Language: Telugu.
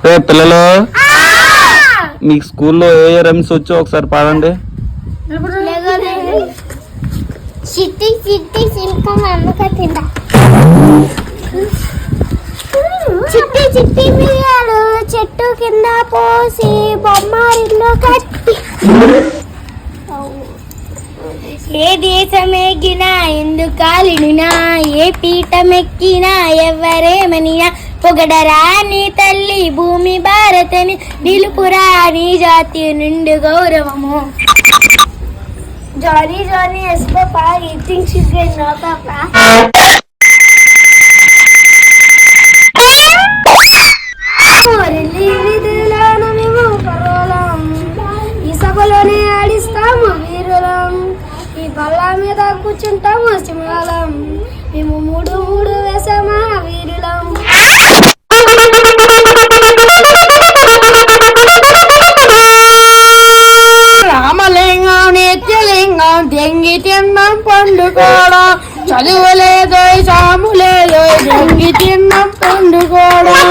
అయితే పిల్లలు మీకు స్కూల్లో ఏ రమ్స్ వచ్చో ఒకసారి పాడండి. చిట్టి చిట్టి సింహం అమ్మక తిందా, చిట్టి చిట్టి మిరియాలు చెట్టు కింద పోసి బొమ్మరిలో కట్టి, ఏ దేశమెక్కినా ఎందుకు కాలినా, ఏ పీఠమెక్కినా ఎవరేమనినా, పొగడరా నీ తల్లి భూమి భారతని, నిలుపురా నీ జాతి నుండి గౌరవము. Johnny, yes, Papa. He thinks he's getting knocked up, ఈ సభలోనే ఆడిస్తాము వీరులం, ఈ బల్ల మీద కూర్చుంటాము సింహాలం, మేము మూడు మూడు వేసామా వీరులం. రామలింగం నిత్యలింగం దెంగి తిన్నం పండుకోవడం, చదువులేదో సాములేదో దెంగి తిన్నం పండుకోవడం.